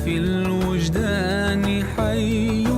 في الوجدان حي.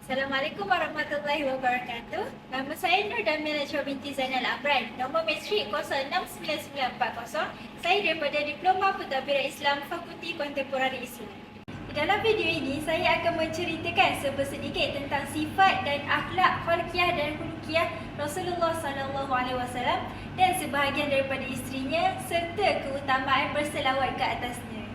Assalamualaikum warahmatullahi wabarakatuh. Nama saya Nur Damilah Chua binti Zainal Amran. Nombor matrik 069940. Saya daripada Diploma Pentadbiran Islam Fakulti Kontemporari Islam. Di dalam video ini saya akan menceritakan sedikit tentang sifat dan akhlak khulqiyah dan khuluqiyah Rasulullah SAW dan sebahagian daripada isterinya serta keutamaan berselawat ke atasnya.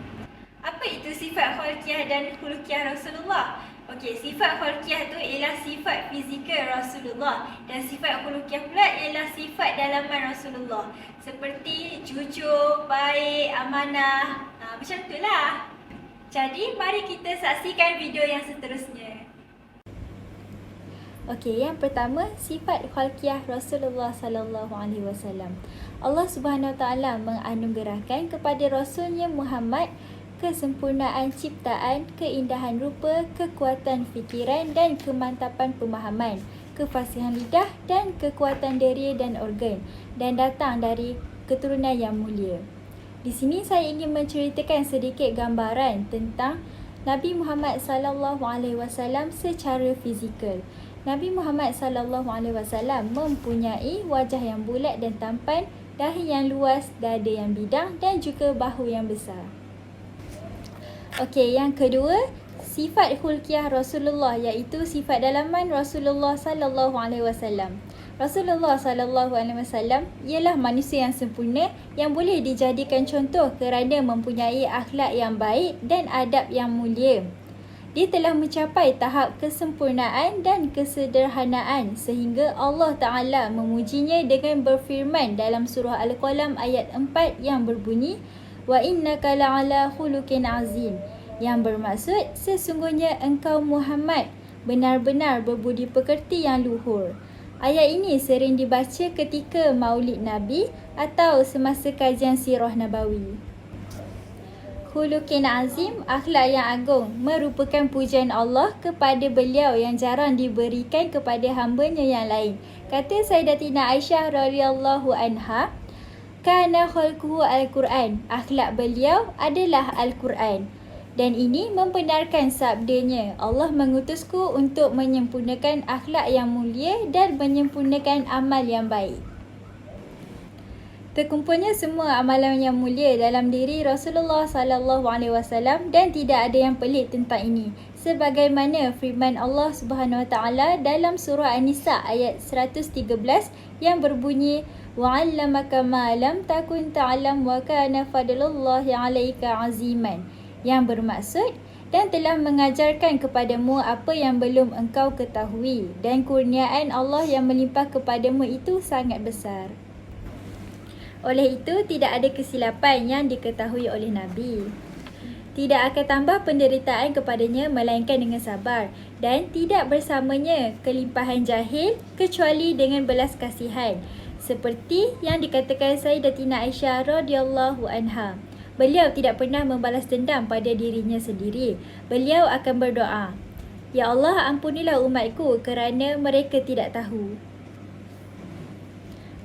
Apa itu sifat khulqiyah dan khuluqiyah Rasulullah? Okey, sifat khulqiyah tu ialah sifat fizikal Rasulullah dan sifat khuluqiyah pula ialah sifat dalaman Rasulullah. Seperti jujur, baik, amanah, macam itulah. Jadi, mari kita saksikan video yang seterusnya. Okey, yang pertama sifat khulqiyah Rasulullah sallallahu alaihi wasallam. Allah Subhanahu taala menganugerahkan kepada Rasulnya Muhammad kesempurnaan ciptaan, keindahan rupa, kekuatan fikiran dan kemantapan pemahaman, kefasihan lidah dan kekuatan diri dan organ dan datang dari keturunan yang mulia. Di sini saya ingin menceritakan sedikit gambaran tentang Nabi Muhammad sallallahu alaihi wasallam secara fizikal. Nabi Muhammad sallallahu alaihi wasallam mempunyai wajah yang bulat dan tampan, dahi yang luas, dada yang bidang dan juga bahu yang besar. Okey, yang kedua, sifat khulqiyah Rasulullah iaitu sifat dalaman Rasulullah sallallahu alaihi wasallam. Rasulullah sallallahu alaihi wasallam ialah manusia yang sempurna yang boleh dijadikan contoh kerana mempunyai akhlak yang baik dan adab yang mulia. Dia telah mencapai tahap kesempurnaan dan kesederhanaan sehingga Allah Ta'ala memujinya dengan berfirman dalam surah Al-Qalam ayat 4 yang berbunyi wa innaka la'ala khuluqin azim, yang bermaksud sesungguhnya engkau Muhammad benar-benar berbudi pekerti yang luhur. Ayat ini sering dibaca ketika Maulid Nabi atau semasa kajian sirah nabawi. Khuluqin azim, akhlak yang agung, merupakan pujian Allah kepada beliau yang jarang diberikan kepada hamba-Nya yang lain. Kata Sayyidatina Aisyah radhiyallahu anha, kana khulquhu al-Quran, akhlak beliau adalah Al-Quran. Dan ini membenarkan sabdanya, Allah mengutusku untuk menyempurnakan akhlak yang mulia dan menyempurnakan amal yang baik. Terkumpulnya semua amalan yang mulia dalam diri Rasulullah sallallahu alaihi wasallam dan tidak ada yang pelik tentang ini. Sebagaimana firman Allah Subhanahu wa taala dalam surah An-Nisa ayat 113 yang berbunyi wa 'allamaka ma lam takun ta'lam wa kana fadlullahi 'alaika 'aziman, yang bermaksud dan telah mengajarkan kepadamu apa yang belum engkau ketahui dan kurniaan Allah yang melimpah kepadamu itu sangat besar. Oleh itu, tidak ada kesilapan yang diketahui oleh Nabi. Tidak akan tambah penderitaan kepadanya melainkan dengan sabar, dan tidak bersamanya kelimpahan jahil kecuali dengan belas kasihan. Seperti yang dikatakan Sayyidatina Aisyah radhiyallahu anha. Beliau tidak pernah membalas dendam pada dirinya sendiri. Beliau akan berdoa, ya Allah, ampunilah umatku kerana mereka tidak tahu.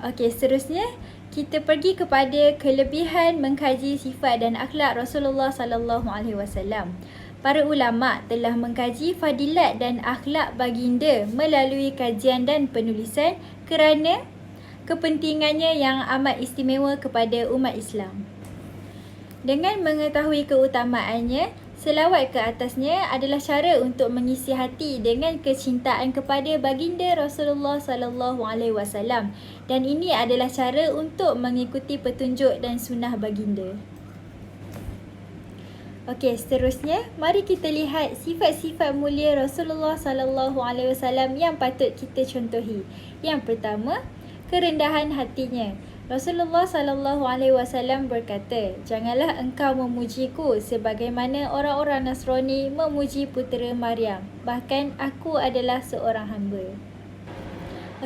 Okey, seterusnya kita pergi kepada kelebihan mengkaji sifat dan akhlak Rasulullah sallallahu alaihi wasallam. Para ulama telah mengkaji fadilat dan akhlak baginda melalui kajian dan penulisan kerana kepentingannya yang amat istimewa kepada umat Islam. Dengan mengetahui keutamaannya, selawat ke atasnya adalah cara untuk mengisi hati dengan kecintaan kepada baginda Rasulullah sallallahu alaihi wasallam, dan ini adalah cara untuk mengikuti petunjuk dan sunnah baginda. Okey, seterusnya mari kita lihat sifat-sifat mulia Rasulullah sallallahu alaihi wasallam yang patut kita contohi. Yang pertama, kerendahan hatinya. Rasulullah sallallahu alaihi wasallam berkata, janganlah engkau memujiku sebagaimana orang-orang Nasrani memuji putera Maryam. Bahkan aku adalah seorang hamba.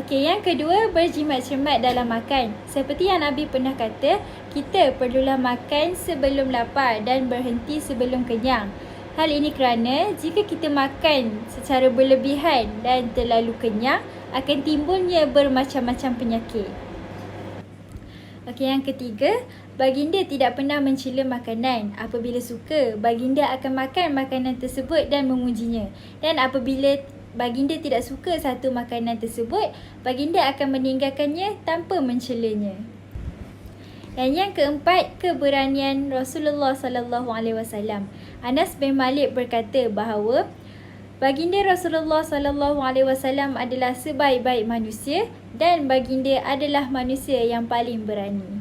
Okey, yang kedua, berjimat cermat dalam makan. Seperti yang Nabi pernah kata, kita perlulah makan sebelum lapar dan berhenti sebelum kenyang. Hal ini kerana jika kita makan secara berlebihan dan terlalu kenyang, akan timbulnya bermacam-macam penyakit. Okey, yang ketiga, Baginda tidak pernah mencela makanan. Apabila suka, baginda akan makan makanan tersebut dan memujinya. Dan apabila baginda tidak suka satu makanan tersebut, baginda akan meninggalkannya tanpa mencelanya. Dan yang keempat, keberanian Rasulullah SAW. Anas bin Malik berkata bahawa baginda Rasulullah SAW adalah sebaik-baik manusia dan baginda adalah manusia yang paling berani.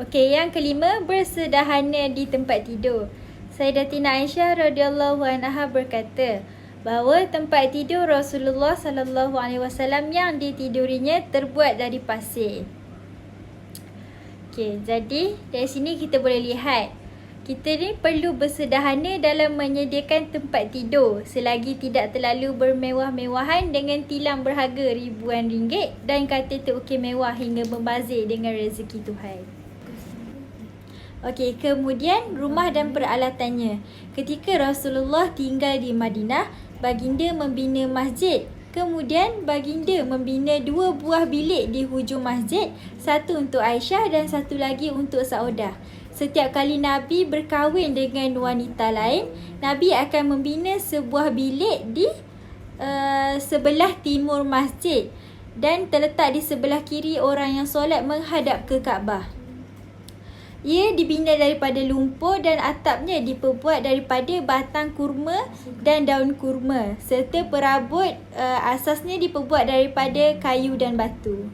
Okey, yang kelima, bersederhana di tempat tidur. Sayyidatina Aisyah radhiyallahu anha berkata bahawa tempat tidur Rasulullah SAW yang ditidurinya terbuat dari pasir. Okey, jadi dari sini kita boleh lihat kita ni perlu bersederhana dalam menyediakan tempat tidur selagi tidak terlalu bermewah-mewahan dengan tilam berharga ribuan ringgit dan kata terukir mewah hingga membazir dengan rezeki Tuhan. Okey, kemudian rumah dan peralatannya. Ketika Rasulullah tinggal di Madinah, baginda membina masjid. Kemudian baginda membina 2 buah bilik di hujung masjid, satu untuk Aisyah dan satu lagi untuk Saudah. Setiap kali Nabi berkahwin dengan wanita lain, Nabi akan membina sebuah bilik di sebelah timur masjid dan terletak di sebelah kiri orang yang solat menghadap ke Kaabah. Ia dibina daripada lumpur dan atapnya diperbuat daripada batang kurma dan daun kurma serta perabot asasnya diperbuat daripada kayu dan batu.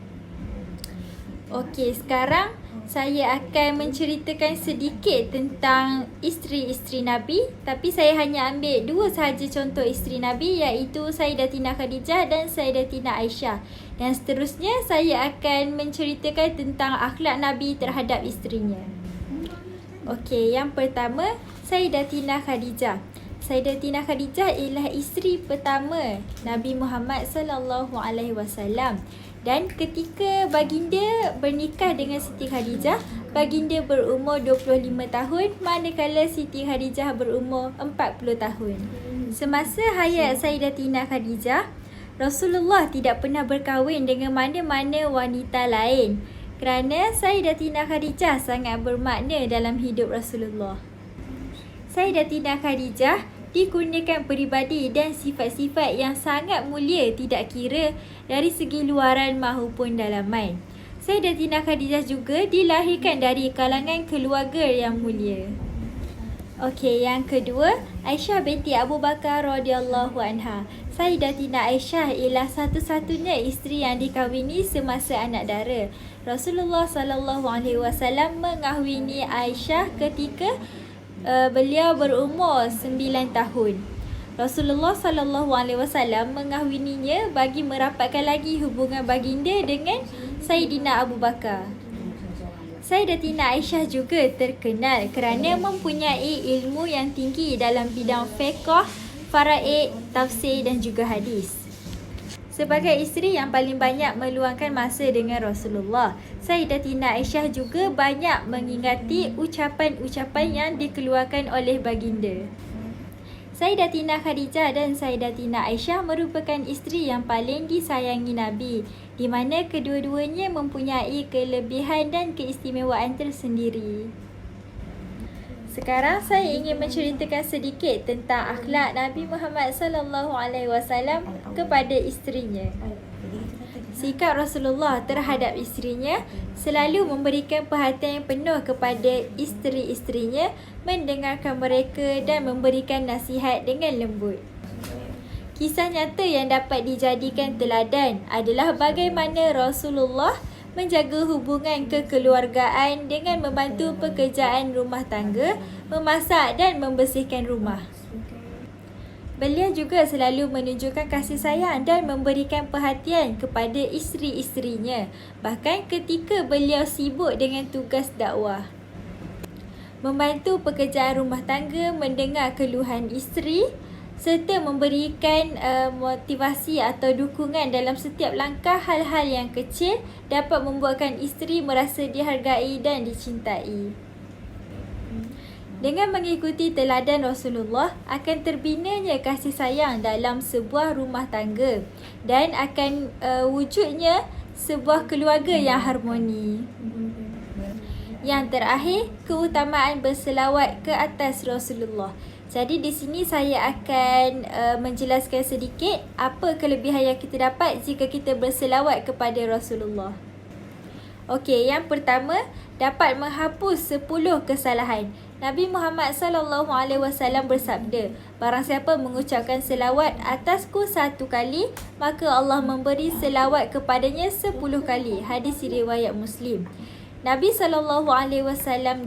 Okey, sekarang saya akan menceritakan sedikit tentang isteri-isteri Nabi, tapi saya hanya ambil 2 sahaja contoh isteri Nabi, iaitu Sayyidatina Khadijah dan Sayyidatina Aisyah. Dan seterusnya saya akan menceritakan tentang akhlak Nabi terhadap isterinya. Okey, yang pertama, Sayyidatina Khadijah. Sayyidatina Khadijah ialah isteri pertama Nabi Muhammad SAW. Dan ketika baginda bernikah dengan Siti Khadijah, baginda berumur 25 tahun manakala Siti Khadijah berumur 40 tahun. Semasa hayat Sayyidatina Khadijah, Rasulullah tidak pernah berkahwin dengan mana-mana wanita lain kerana Sayyidatina Khadijah sangat bermakna dalam hidup Rasulullah. Sayyidatina Khadijah dikurniakan peribadi dan sifat-sifat yang sangat mulia tidak kira dari segi luaran maupun dalaman. Sayyidatina Khadijah juga dilahirkan dari kalangan keluarga yang mulia. Okey, yang kedua, Aisyah binti Abu Bakar radhiyallahu anha. Sayyidatina Aisyah ialah satu-satunya isteri yang dikahwini semasa anak dara. Rasulullah SAW mengahwini Aisyah ketika beliau berumur 9 tahun. Rasulullah SAW mengahwininya bagi merapatkan lagi hubungan baginda dengan Sayyidina Abu Bakar. Sayyidatina Aisyah juga terkenal kerana mempunyai ilmu yang tinggi dalam bidang fiqh, faraid, tafsir dan juga hadis. Sebagai isteri yang paling banyak meluangkan masa dengan Rasulullah, Sayyidatina Aisyah juga banyak mengingati ucapan-ucapan yang dikeluarkan oleh baginda. Sayyidatina Khadijah dan Sayyidatina Aisyah merupakan isteri yang paling disayangi Nabi, di mana kedua-duanya mempunyai kelebihan dan keistimewaan tersendiri. Sekarang saya ingin menceritakan sedikit tentang akhlak Nabi Muhammad SAW kepada isterinya. Sikap Rasulullah terhadap isterinya selalu memberikan perhatian yang penuh kepada isteri-isterinya, mendengarkan mereka dan memberikan nasihat dengan lembut. Kisah nyata yang dapat dijadikan teladan adalah bagaimana Rasulullah menjaga hubungan kekeluargaan dengan membantu pekerjaan rumah tangga, memasak dan membersihkan rumah. Beliau juga selalu menunjukkan kasih sayang dan memberikan perhatian kepada isteri-isterinya, bahkan ketika beliau sibuk dengan tugas dakwah. Membantu pekerjaan rumah tangga, mendengar keluhan isteri serta memberikan motivasi atau dukungan dalam setiap langkah hal-hal yang kecil dapat membuatkan isteri merasa dihargai dan dicintai. Dengan mengikuti teladan Rasulullah, akan terbinanya kasih sayang dalam sebuah rumah tangga dan akan wujudnya sebuah keluarga yang harmoni. Yang terakhir, keutamaan berselawat ke atas Rasulullah. Jadi di sini saya akan menjelaskan sedikit apa kelebihan yang kita dapat jika kita berselawat kepada Rasulullah. Okey, yang pertama, dapat menghapus 10 kesalahan. Nabi Muhammad SAW bersabda, barang siapa mengucapkan selawat atasku 1 kali, maka Allah memberi selawat kepadanya 10 kali. Hadis riwayat Muslim. Nabi SAW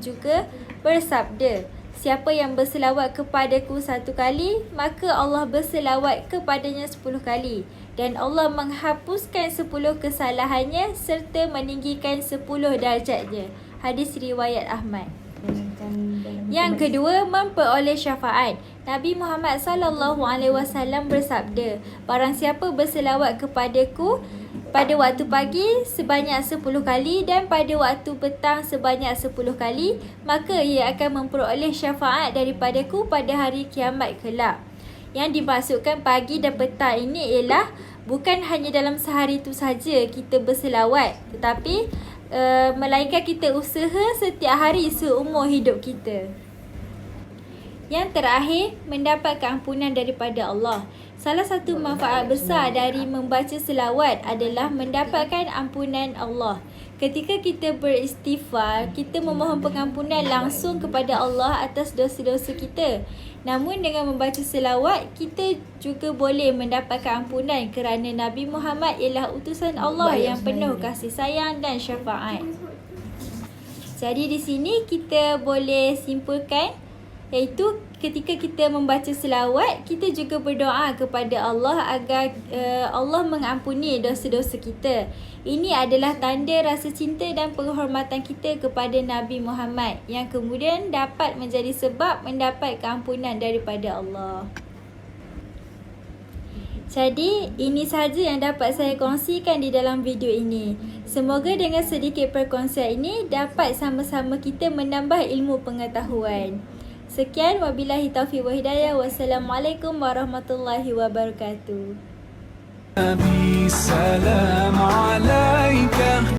juga bersabda, siapa yang berselawat kepadaku 1 kali, maka Allah berselawat kepadanya 10 kali. Dan Allah menghapuskan 10 kesalahannya serta meninggikan 10 darjatnya. Hadis riwayat Ahmad. Yang kedua, memperoleh syafaat. Nabi Muhammad SAW bersabda, barang siapa berselawat kepadaku pada waktu pagi sebanyak 10 kali dan pada waktu petang sebanyak 10 kali, maka ia akan memperoleh syafaat daripadaku pada hari kiamat kelak. Yang dimaksudkan pagi dan petang ini ialah bukan hanya dalam sehari itu saja kita berselawat, tetapi melainkan kita usaha setiap hari seumur hidup kita. Yang terakhir, mendapat keampunan daripada Allah. Salah satu manfaat besar dari membaca selawat adalah mendapatkan ampunan Allah. Ketika kita beristighfar, kita memohon pengampunan langsung kepada Allah atas dosa-dosa kita. Namun dengan membaca selawat, kita juga boleh mendapatkan ampunan kerana Nabi Muhammad ialah utusan Allah yang penuh kasih sayang dan syafaat. Jadi di sini kita boleh simpulkan, iaitu ketika kita membaca selawat, kita juga berdoa kepada Allah agar Allah mengampuni dosa-dosa kita. Ini adalah tanda rasa cinta dan penghormatan kita kepada Nabi Muhammad yang kemudian dapat menjadi sebab mendapat keampunan daripada Allah. Jadi, ini sahaja yang dapat saya kongsikan di dalam video ini. Semoga dengan sedikit perkongsian ini dapat sama-sama kita menambah ilmu pengetahuan. Sekian, wabillahi taufiq wa hidayah. Wassalamualaikum warahmatullahi wabarakatuh. Nabi, salam alaika.